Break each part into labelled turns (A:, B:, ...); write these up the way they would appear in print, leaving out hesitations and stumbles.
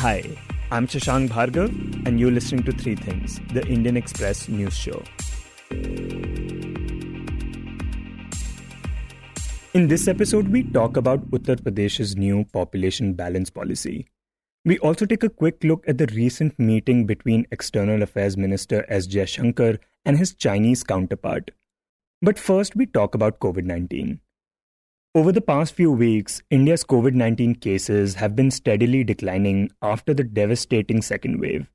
A: Hi, I'm Shashank Bhargav, and you're listening to Three Things, the Indian Express news show. In this episode, we talk about Uttar Pradesh's new population balance policy. We also take a quick look at the recent meeting between External Affairs Minister S. Jaishankar and his Chinese counterpart. But first, we talk about COVID-19. Over the past few weeks, India's COVID-19 cases have been steadily declining after the devastating second wave.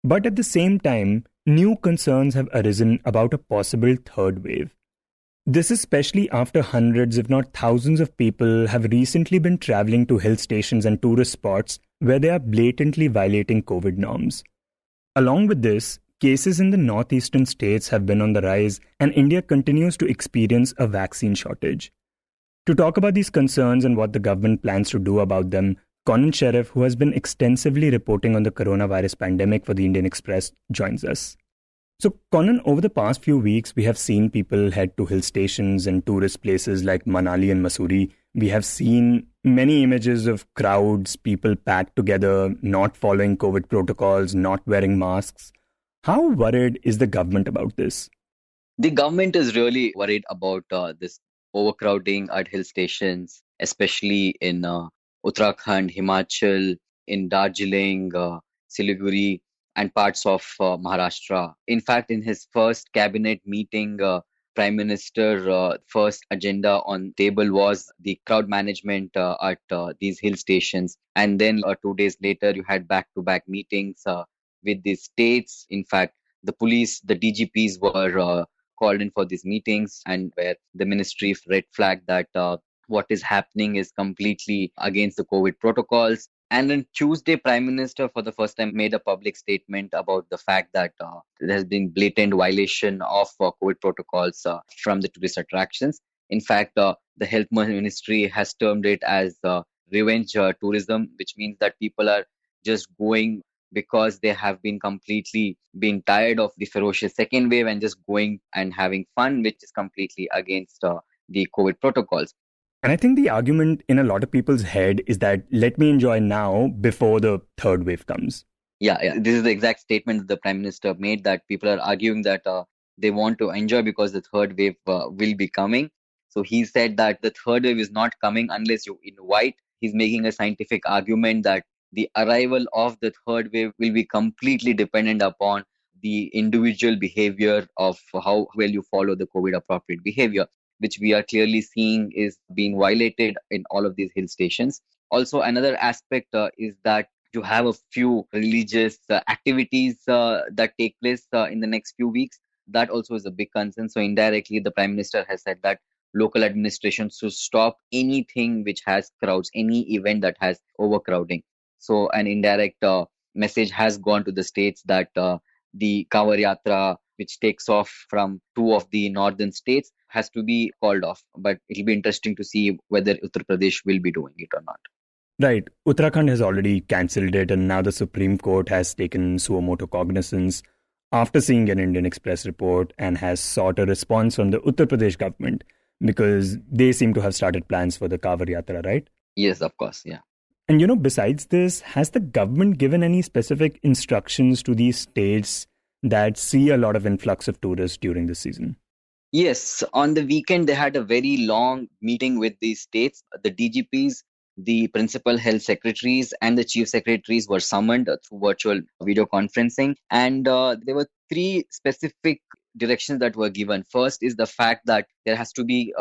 A: But at the same time, new concerns have arisen about a possible third wave. This is especially after hundreds, if not thousands of people have recently been traveling to hill stations and tourist spots where they are blatantly violating COVID norms. Along with this, cases in the northeastern states have been on the rise, and India continues to experience a vaccine shortage. To talk about these concerns and what the government plans to do about them, Conan Sheriff, who has been extensively reporting on the coronavirus pandemic for the Indian Express, joins us. So, Conan, over the past few weeks, we have seen people head to hill stations and tourist places like Manali and Mussoorie. We have seen many images of crowds, people packed together, not following COVID protocols, not wearing masks. How worried is the government about this?
B: The government is really worried about this overcrowding at hill stations, especially in Uttarakhand, Himachal, in Darjeeling, Siliguri, and parts of Maharashtra. In fact, in his first cabinet meeting, Prime Minister first agenda on table was the crowd management at these hill stations. And then 2 days later, you had back-to-back meetings with the states. In fact, the police, the DGPs were called in for these meetings, and where the ministry red flagged that what is happening is completely against the COVID protocols. And on Tuesday, Prime Minister for the first time made a public statement about the fact that there has been blatant violation of COVID protocols from the tourist attractions. In fact, the Health Ministry has termed it as revenge tourism, which means that people are just going because they have been completely been tired of the ferocious second wave and just going and having fun, which is completely against the COVID protocols.
A: And I think the argument in a lot of people's head is that let me enjoy now before the third wave comes.
B: Yeah. This is the exact statement that the Prime Minister made, that people are arguing that they want to enjoy because the third wave will be coming. So he said that the third wave is not coming unless you invite. He's making a scientific argument that the arrival of the third wave will be completely dependent upon the individual behavior of how well you follow the COVID appropriate behavior, which we are clearly seeing is being violated in all of these hill stations. Also, another aspect is that you have a few religious activities that take place in the next few weeks. That also is a big concern. So indirectly, the Prime Minister has said that local administrations should stop anything which has crowds, any event that has overcrowding. So an indirect message has gone to the states that the Kanwar Yatra, which takes off from two of the northern states, has to be called off. But it'll be interesting to see whether Uttar Pradesh will be doing it or not.
A: Right. Uttarakhand has already cancelled it, and now the Supreme Court has taken suo motu cognizance after seeing an Indian Express report and has sought a response from the Uttar Pradesh government because they seem to have started plans for the Kanwar Yatra, right?
B: Yes, of course, yeah.
A: And besides this, has the government given any specific instructions to these states that see a lot of influx of tourists during this season?
B: Yes, on the weekend, they had a very long meeting with the states. The DGPs, the principal health secretaries, and the chief secretaries were summoned through virtual video conferencing. And there were three specific directions that were given. First is the fact that there has to be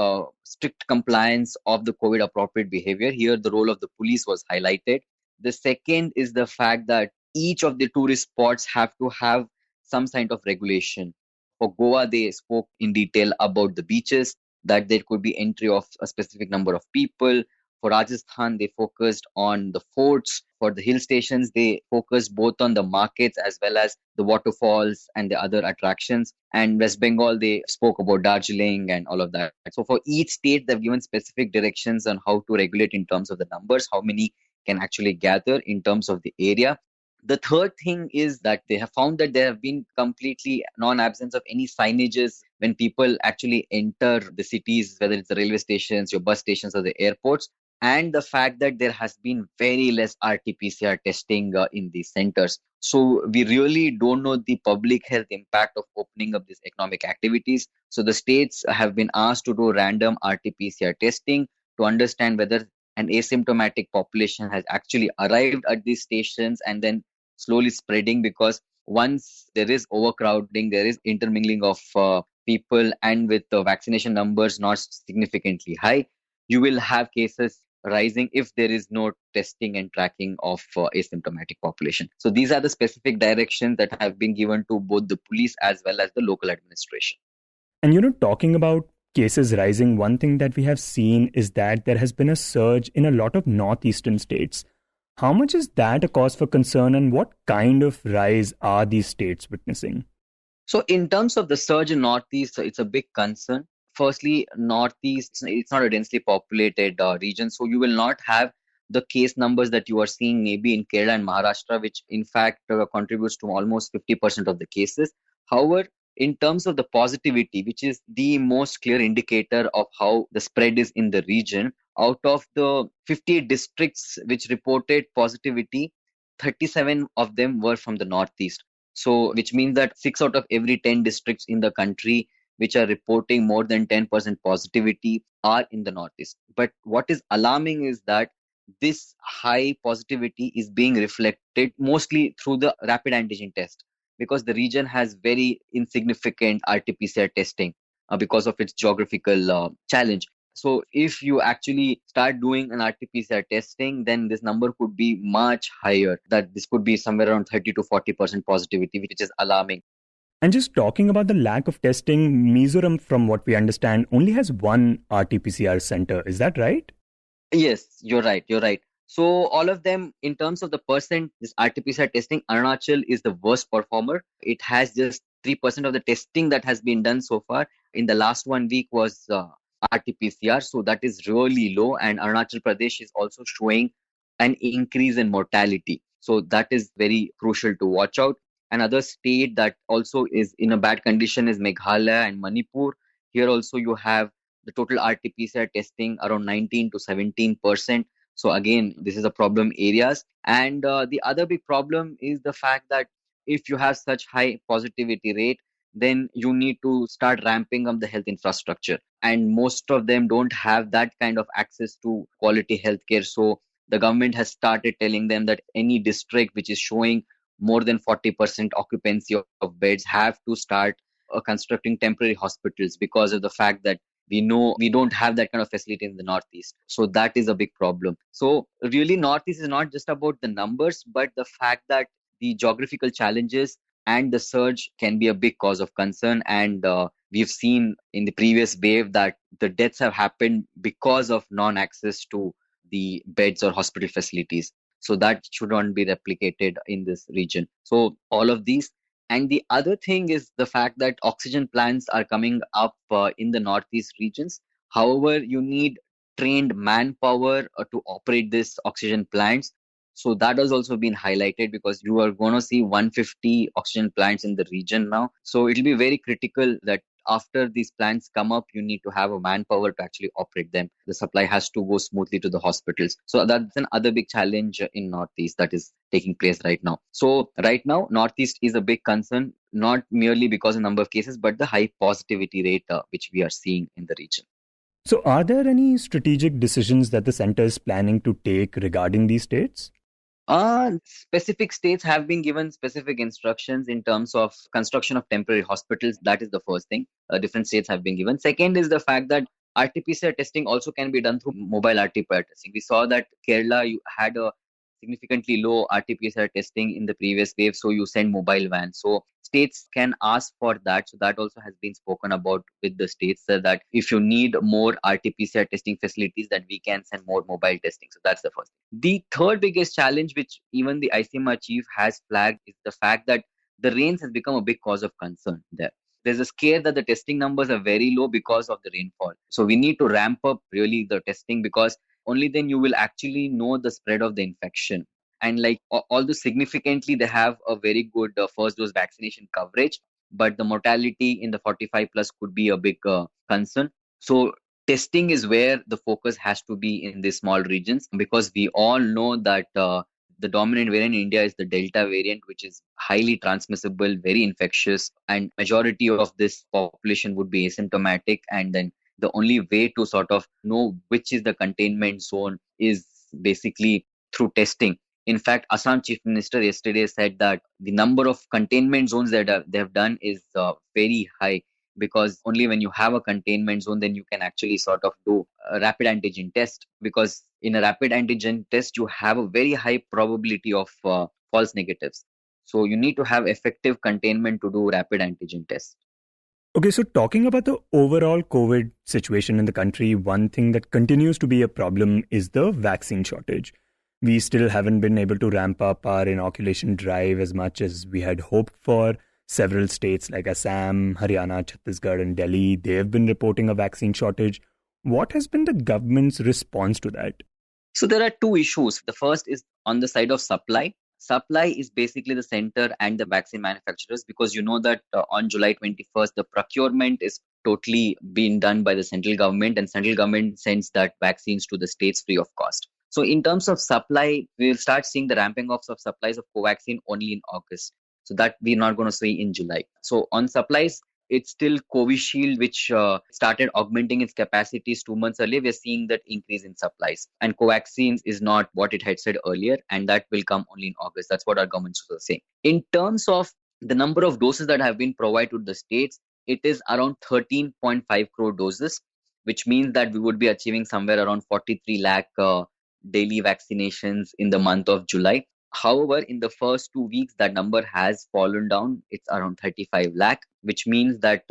B: strict compliance of the COVID appropriate behavior. Here, the role of the police was highlighted. The second is the fact that each of the tourist spots have to have some kind of regulation. For Goa, they spoke in detail about the beaches, that there could be entry of a specific number of people. For Rajasthan, they focused on the forts. For the hill stations, they focused both on the markets as well as the waterfalls and the other attractions. And West Bengal, they spoke about Darjeeling and all of that. So for each state, they've given specific directions on how to regulate in terms of the numbers, how many can actually gather in terms of the area. The third thing is that they have found that there have been completely non-absence of any signages when people actually enter the cities, whether it's the railway stations, your bus stations, or the airports. and the fact that there has been very less RT-PCR testing in these centers. So we really don't know the public health impact of opening up these economic activities. So the states have been asked to do random RT-PCR testing to understand whether an asymptomatic population has actually arrived at these stations and then slowly spreading, because once there is overcrowding, there is intermingling of people, and with the vaccination numbers not significantly high, you will have cases rising if there is no testing and tracking of asymptomatic population. So these are the specific directions that have been given to both the police as well as the local administration.
A: And talking about cases rising, one thing that we have seen is that there has been a surge in a lot of northeastern states. How much is that a cause for concern, and what kind of rise are these states witnessing?
B: So in terms of the surge in Northeast, it's a big concern. Firstly, Northeast, it's not a densely populated region, so you will not have the case numbers that you are seeing maybe in Kerala and Maharashtra, which in fact contributes to almost 50% of the cases. However, in terms of the positivity, which is the most clear indicator of how the spread is in the region, out of the 58 districts which reported positivity, 37 of them were from the Northeast. So, which means that 6 out of every 10 districts in the country which are reporting more than 10% positivity are in the Northeast. But what is alarming is that this high positivity is being reflected mostly through the rapid antigen test, because the region has very insignificant RT-PCR testing because of its geographical challenge. So if you actually start doing an RT-PCR testing, then this number could be much higher. That this could be somewhere around 30 to 40% positivity, which is alarming.
A: And just talking about the lack of testing, Mizoram, from what we understand, only has one RT-PCR center. Is that right?
B: Yes, you're right. You're right. So all of them, in terms of the percent, this RT-PCR testing, Arunachal is the worst performer. It has just 3% of the testing that has been done so far. In the last 1 week was RT-PCR, so that is really low. And Arunachal Pradesh is also showing an increase in mortality. So that is very crucial to watch out. Another state that also is in a bad condition is Meghalaya and Manipur. Here also you have the total RT-PCR testing around 19 to 17%. So again, this is a problem areas. And the other big problem is the fact that if you have such high positivity rate, then you need to start ramping up the health infrastructure. And most of them don't have that kind of access to quality healthcare. So the government has started telling them that any district which is showing more than 40% occupancy of beds have to start constructing temporary hospitals, because of the fact that we know we don't have that kind of facility in the Northeast. So that is a big problem. So really, Northeast is not just about the numbers, but the fact that the geographical challenges and the surge can be a big cause of concern. And we've seen in the previous wave that the deaths have happened because of non-access to the beds or hospital facilities. So that should not be replicated in this region. So all of these. And the other thing is the fact that oxygen plants are coming up in the Northeast regions. However, you need trained manpower to operate these oxygen plants. So that has also been highlighted, because you are going to see 150 oxygen plants in the region now. So it will be very critical that after these plants come up, you need to have a manpower to actually operate them. The supply has to go smoothly to the hospitals. So that's another big challenge in Northeast that is taking place right now. So right now, Northeast is a big concern, not merely because of the number of cases, but the high positivity rate which we are seeing in the region.
A: So, are there any strategic decisions that the center is planning to take regarding these states?
B: Specific states have been given specific instructions in terms of construction of temporary hospitals. That is the first thing. Different states have been given. Second is the fact that RT-PCR testing also can be done through mobile RT-PCR testing. We saw that Kerala you had a significantly low RT-PCR testing in the previous wave, so you send mobile vans. So states can ask for that. So that also has been spoken about with the states, that if you need more RT-PCR testing facilities, that we can send more mobile testing. So that's the first thing. The third biggest challenge, which even the ICMR chief has flagged, is the fact that the rains has become a big cause of concern there. There's a scare that the testing numbers are very low because of the rainfall. So we need to ramp up really the testing, because only then you will actually know the spread of the infection. And like although significantly they have a very good first dose vaccination coverage, but the mortality in the 45 plus could be a big concern. So testing is where the focus has to be in these small regions, because we all know that the dominant variant in India is the Delta variant, which is highly transmissible, very infectious, and majority of this population would be asymptomatic. And then the only way to sort of know which is the containment zone is basically through testing. In fact, Assam Chief Minister yesterday said that the number of containment zones that they have done is very high, because only when you have a containment zone, then you can actually sort of do a rapid antigen test, because in a rapid antigen test you have a very high probability of false negatives. So you need to have effective containment to do rapid antigen tests.
A: Okay, so talking about the overall COVID situation in the country, one thing that continues to be a problem is the vaccine shortage. We still haven't been able to ramp up our inoculation drive as much as we had hoped for. Several states like Assam, Haryana, Chhattisgarh, and Delhi, they have been reporting a vaccine shortage. What has been the government's response to that?
B: So there are two issues. The first is on the side of supply. Supply is basically the center and the vaccine manufacturers, because you know that on July 21st, the procurement is totally being done by the central government, and central government sends that vaccines to the states free of cost. So in terms of supply, we'll start seeing the ramping up of supplies of Covaxin only in August. So that we're not going to see in July. So on supplies, it's still Covishield, which started augmenting its capacities 2 months earlier. We're seeing that increase in supplies. And Covaxin is not what it had said earlier, and that will come only in August. That's what our government was saying. In terms of the number of doses that have been provided to the states, it is around 13.5 crore doses, which means that we would be achieving somewhere around 43 lakh daily vaccinations in the month of July. However, in the first 2 weeks, that number has fallen down. It's around 35 lakh, which means that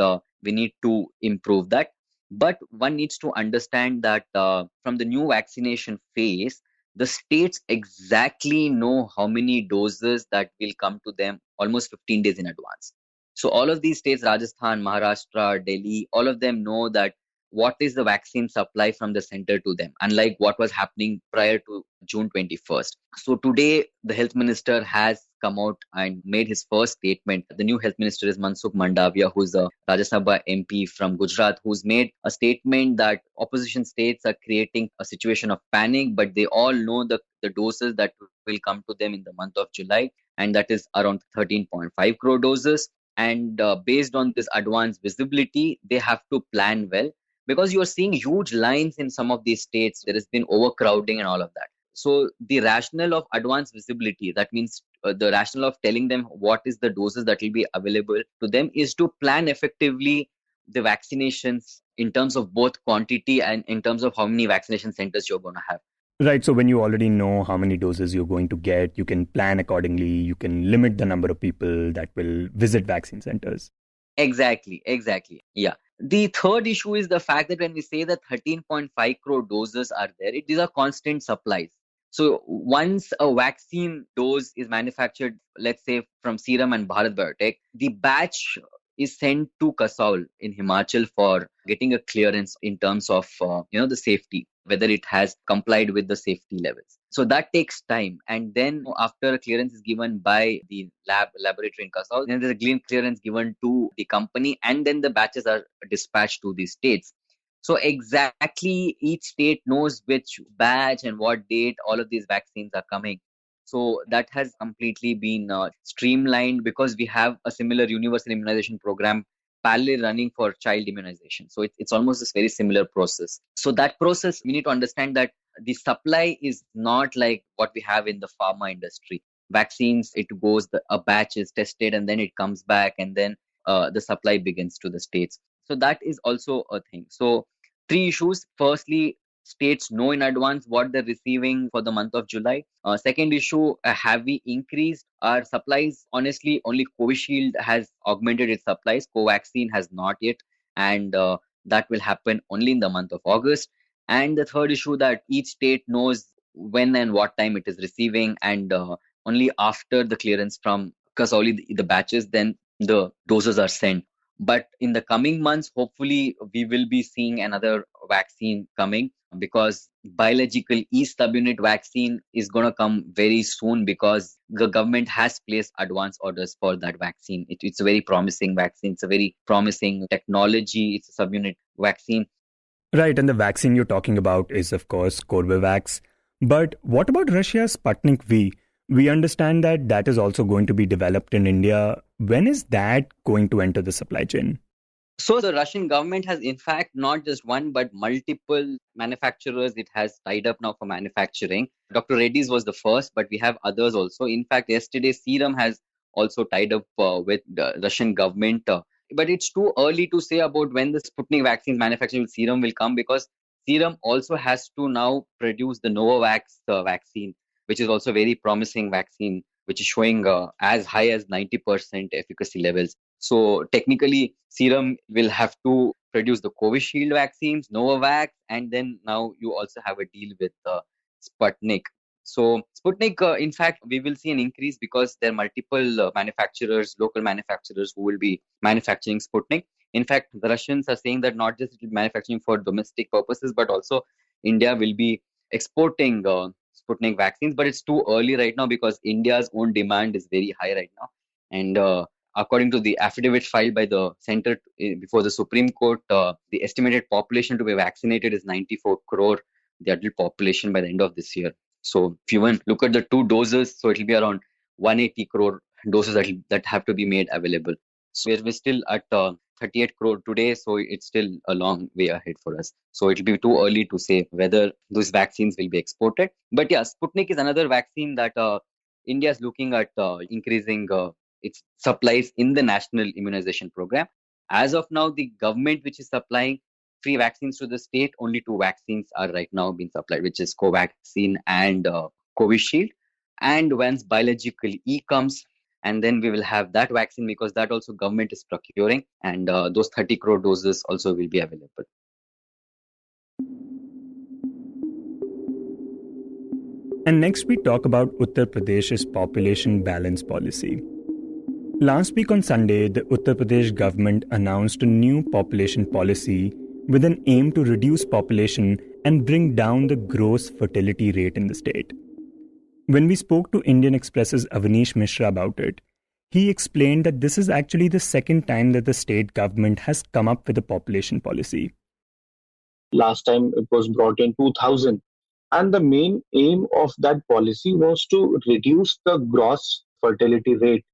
B: we need to improve that. But one needs to understand that from the new vaccination phase, the states exactly know how many doses that will come to them almost 15 days in advance. So all of these states, Rajasthan, Maharashtra, Delhi, all of them know that what is the vaccine supply from the center to them, unlike what was happening prior to June 21st. So today, the health minister has come out and made his first statement. The new health minister is Mansukh Mandavia, who's a Rajya Sabha MP from Gujarat, who's made a statement that opposition states are creating a situation of panic, but they all know the doses that will come to them in the month of July, and that is around 13.5 crore doses. And based on this advanced visibility, they have to plan well, because you are seeing huge lines in some of these states. There has been overcrowding and all of that. So the rationale of advanced visibility, that means the rationale of telling them what is the doses that will be available to them, is to plan effectively the vaccinations in terms of both quantity and in terms of how many vaccination centers you're going to have.
A: Right, so when you already know how many doses you're going to get, you can plan accordingly, you can limit the number of people that will visit vaccine centers.
B: Exactly. Yeah. The third issue is the fact that when we say that 13.5 crore doses are there, these are constant supplies. So once a vaccine dose is manufactured, let's say from Serum and Bharat Biotech, the batch is sent to Kasaul in Himachal for getting a clearance in terms of the safety, whether it has complied with the safety levels. So that takes time, and then after a clearance is given by the laboratory in Kasaul, then there's a green clearance given to the company, and then the batches are dispatched to the states. So exactly each state knows which batch and what date all of these vaccines are coming. So that has completely been streamlined, because we have a similar universal immunization program parallel running for child immunization. So it's almost this very similar process. So that process, we need to understand that the supply is not like what we have in the pharma industry. Vaccines, it goes, a batch is tested and then it comes back, and then the supply begins to the states. So that is also a thing. So three issues. Firstly, states know in advance what they're receiving for the month of July. Second issue, have we increased our supplies? Honestly, only Covishield has augmented its supplies. Covaxin has not yet, and that will happen only in the month of August. And the third issue, that each state knows when and what time it is receiving, and only after the clearance from Kasauli, the batches, then the doses are sent. But in the coming months, hopefully, we will be seeing another vaccine coming, because biological E-subunit vaccine is going to come very soon, because the government has placed advance orders for that vaccine. It's a very promising vaccine. It's a very promising technology. It's a subunit vaccine.
A: Right, and the vaccine you're talking about is, of course, Corbevax. But what about Russia's Sputnik V? We understand that that is also going to be developed in India. When is that going to enter the supply chain?
B: So the Russian government has, in fact, not just one but multiple manufacturers it has tied up now for manufacturing. Dr. Reddy's was the first, but we have others also. In fact, yesterday Serum has also tied up with the Russian government. But it's too early to say about when the Sputnik vaccine manufacturing with Serum will come, because Serum also has to now produce the Novavax vaccine, which is also a very promising vaccine, which is showing as high as 90% efficacy levels. So technically, Serum will have to produce the Covishield vaccines, Novavax, and then now you also have a deal with Sputnik. So Sputnik, in fact, we will see an increase because there are multiple manufacturers, local manufacturers who will be manufacturing Sputnik. In fact, the Russians are saying that not just it will be manufacturing for domestic purposes, but also India will be exporting Sputnik vaccines. But it's too early right now because India's own demand is very high right now. And according to the affidavit filed by the center before the Supreme Court, the estimated population to be vaccinated is 94 crore, the adult population by the end of this year. So if you even look at the two doses, so it will be around 180 crore doses that have to be made available. So we're still at 38 crore today, so it's still a long way ahead for us. So it will be too early to say whether those vaccines will be exported. But yeah, Sputnik is another vaccine that India is looking at increasing its supplies in the national immunization program. As of now, the government which is supplying free vaccines to the state, only two vaccines are right now being supplied, which is Covaxin and Covishield. And once biological E comes, and then we will have that vaccine, because that also government is procuring, and those 30 crore doses also will be available.
A: And next, we talk about Uttar Pradesh's population balance policy. Last week on Sunday, the Uttar Pradesh government announced a new population policy with an aim to reduce population and bring down the gross fertility rate in the state. When we spoke to Indian Express's Avanish Mishra about it, he explained that this is actually the second time that the state government has come up with a population policy.
C: Last time it was brought in 2000. And the main aim of that policy was to reduce the gross fertility rate,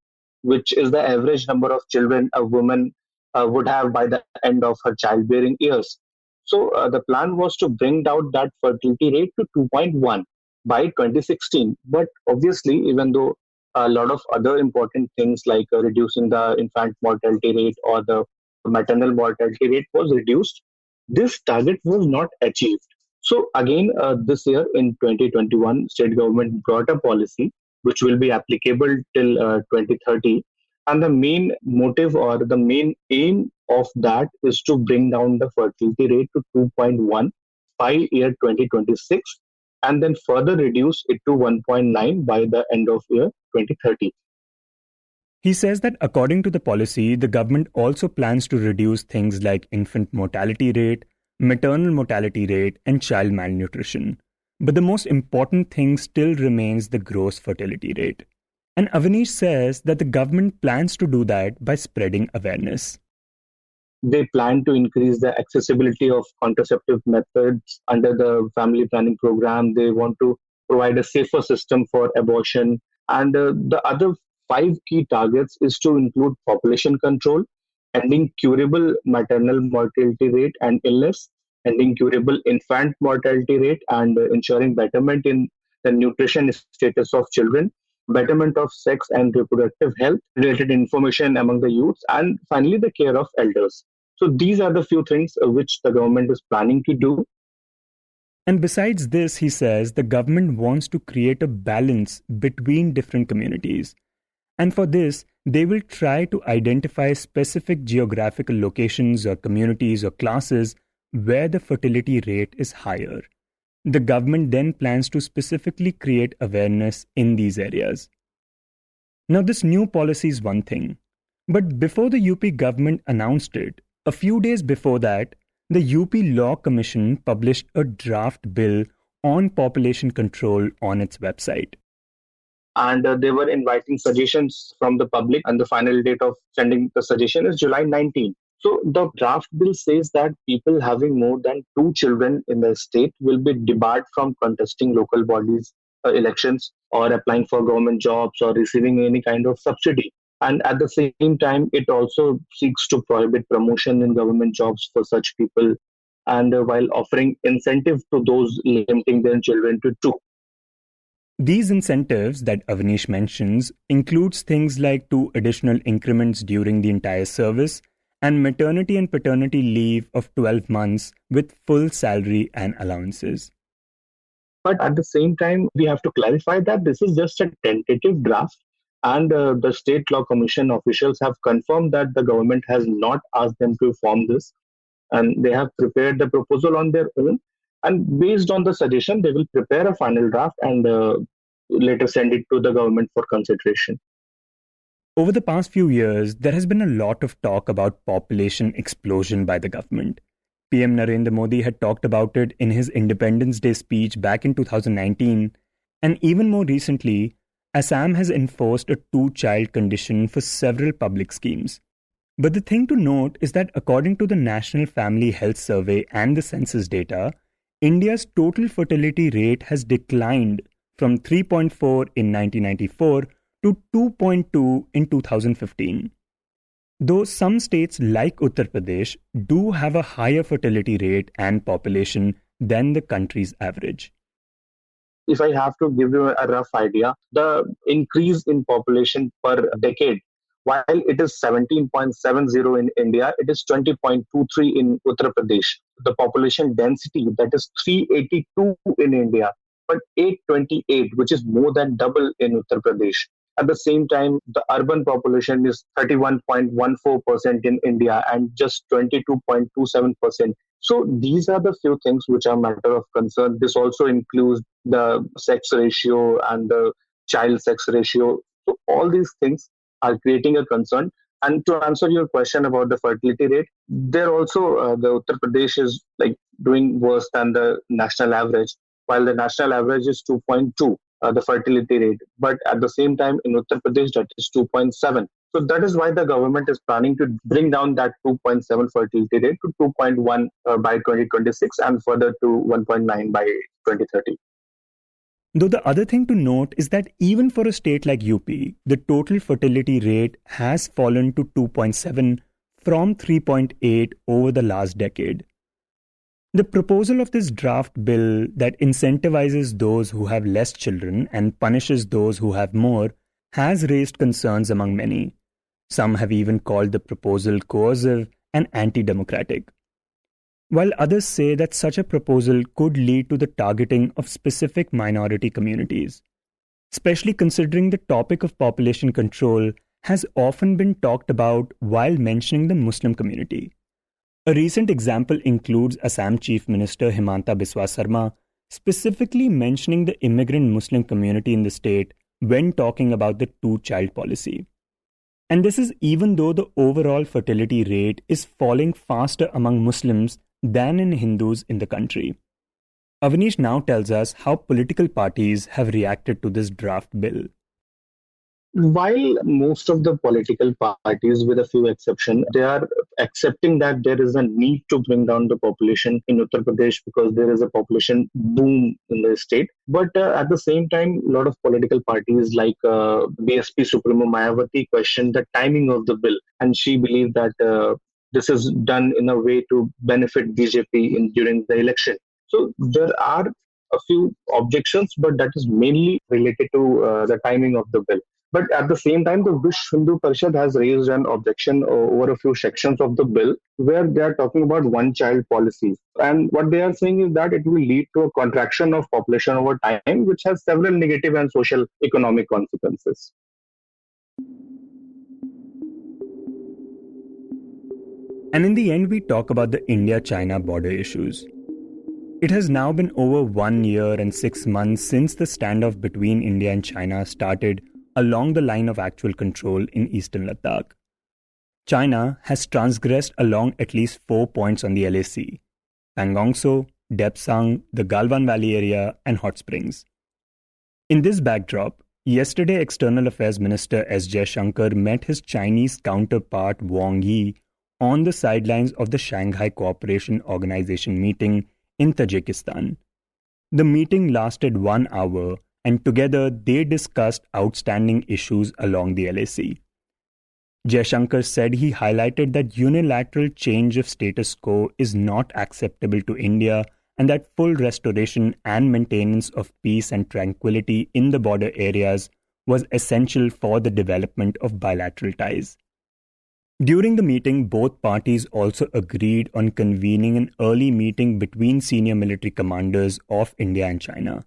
C: which is the average number of children a woman would have by the end of her childbearing years. So the plan was to bring down that fertility rate to 2.1 by 2016. But obviously, even though a lot of other important things like reducing the infant mortality rate or the maternal mortality rate was reduced, this target was not achieved. So again, this year in 2021, state government brought a policy which will be applicable till 2030. And the main motive or the main aim of that is to bring down the fertility rate to 2.1 by year 2026, and then further reduce it to 1.9 by the end of year 2030.
A: He says that according to the policy, the government also plans to reduce things like infant mortality rate, maternal mortality rate, and child malnutrition. But the most important thing still remains the gross fertility rate. And Avanish says that the government plans to do that by spreading awareness.
C: They plan to increase the accessibility of contraceptive methods under the family planning program. They want to provide a safer system for abortion. And the other five key targets is to include population control, ending curable maternal mortality rate and illness, ending curable infant mortality rate, and ensuring betterment in the nutrition status of children, betterment of sex and reproductive health related information among the youths, and finally the care of elders. So these are the few things which the government is planning to do.
A: And besides this, he says the government wants to create a balance between different communities. And for this, they will try to identify specific geographical locations or communities or classes where the fertility rate is higher. The government then plans to specifically create awareness in these areas. Now, this new policy is one thing, but before the UP government announced it, a few days before that, the UP Law Commission published a draft bill on population control on its website.
C: And they were inviting suggestions from the public, and the final date of sending the suggestion is July 19. So the draft bill says that people having more than two children in the state will be debarred from contesting local bodies elections or applying for government jobs or receiving any kind of subsidy. And at the same time, it also seeks to prohibit promotion in government jobs for such people, and while offering incentive to those limiting their children to two.
A: These incentives that Avnish mentions includes things like 2 additional increments during the entire service and maternity and paternity leave of 12 months with full salary and allowances.
C: But at the same time, we have to clarify that this is just a tentative draft, and the State Law Commission officials have confirmed that the government has not asked them to form this, and they have prepared the proposal on their own. And based on the suggestion, they will prepare a final draft and later send it to the government for consideration.
A: Over the past few years, there has been a lot of talk about population explosion by the government. PM Narendra Modi had talked about it in his Independence Day speech back in 2019, and even more recently, Assam has enforced a two-child condition for several public schemes. But the thing to note is that according to the National Family Health Survey and the census data, India's total fertility rate has declined from 3.4 in 1994 to 2.2 in 2015. Though some states like Uttar Pradesh do have a higher fertility rate and population than the country's average.
C: If I have to give you a rough idea, the increase in population per decade, while it is 17.70 in India, it is 20.23 in Uttar Pradesh. The population density, that is 382 in India, but 828, which is more than double in Uttar Pradesh. At the same time, the urban population is 31.14% in India and just 22.27%. So these are the few things which are matter of concern. This also includes the sex ratio and the child sex ratio. So all these things are creating a concern. And to answer your question about the fertility rate, there also the Uttar Pradesh is like doing worse than the national average, while the national average is 2.2. The fertility rate. But at the same time, in Uttar Pradesh, that is 2.7. So that is why the government is planning to bring down that 2.7 fertility rate to 2.1 by 2026 and further to 1.9 by 2030.
A: Though the other thing to note is that even for a state like UP, the total fertility rate has fallen to 2.7 from 3.8 over the last decade. The proposal of this draft bill that incentivizes those who have less children and punishes those who have more has raised concerns among many. Some have even called the proposal coercive and anti-democratic, while others say that such a proposal could lead to the targeting of specific minority communities. Especially considering the topic of population control has often been talked about while mentioning the Muslim community. A recent example includes Assam Chief Minister Himanta Biswa Sarma specifically mentioning the immigrant Muslim community in the state when talking about the two-child policy. And this is even though the overall fertility rate is falling faster among Muslims than in Hindus in the country. Avnish now tells us how political parties have reacted to this draft bill.
C: While most of the political parties, with a few exceptions, they are accepting that there is a need to bring down the population in Uttar Pradesh because there is a population boom in the state. But at the same time, a lot of political parties like BSP Supremo Mayawati questioned the timing of the bill. And she believed that this is done in a way to benefit BJP during the election. So there are a few objections, but that is mainly related to the timing of the bill. But at the same time, the Vishwa Hindu Parishad has raised an objection over a few sections of the bill where they are talking about one-child policy. And what they are saying is that it will lead to a contraction of population over time, which has several negative and social economic consequences.
A: And in the end, we talk about the India-China border issues. It has now been over 1 year and 6 months since the standoff between India and China started along the line of actual control in eastern Ladakh. China has transgressed along at least 4 points on the LAC: Pangong Tso, Depsang, the Galwan Valley area, and Hot Springs. In this backdrop, yesterday External Affairs Minister S. Jaishankar met his Chinese counterpart Wang Yi on the sidelines of the Shanghai Cooperation Organization meeting in Tajikistan. The meeting lasted 1 hour, and together they discussed outstanding issues along the LAC. Jaishankar said he highlighted that unilateral change of status quo is not acceptable to India and that full restoration and maintenance of peace and tranquility in the border areas was essential for the development of bilateral ties. During the meeting, both parties also agreed on convening an early meeting between senior military commanders of India and China.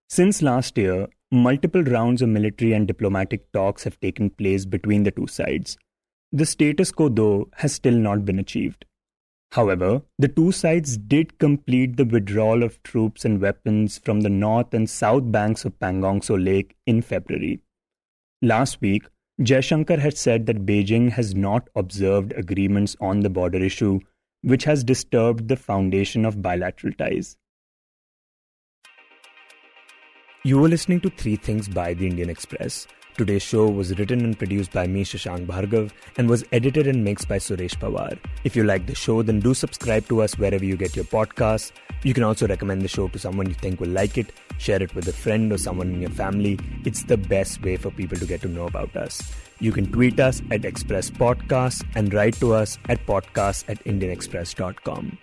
A: Since last year, multiple rounds of military and diplomatic talks have taken place between the two sides. The status quo, though, has still not been achieved. However, the two sides did complete the withdrawal of troops and weapons from the north and south banks of Pangong Tso Lake in February. Last week, Jaishankar had said that Beijing has not observed agreements on the border issue, which has disturbed the foundation of bilateral ties. You were listening to Three Things by The Indian Express. Today's show was written and produced by me, Shashank Bhargav, and was edited and mixed by Suresh Pawar. If you like the show, then do subscribe to us wherever you get your podcasts. You can also recommend the show to someone you think will like it, share it with a friend or someone in your family. It's the best way for people to get to know about us. You can tweet us at Express Podcasts and write to us at podcasts@indianexpress.com.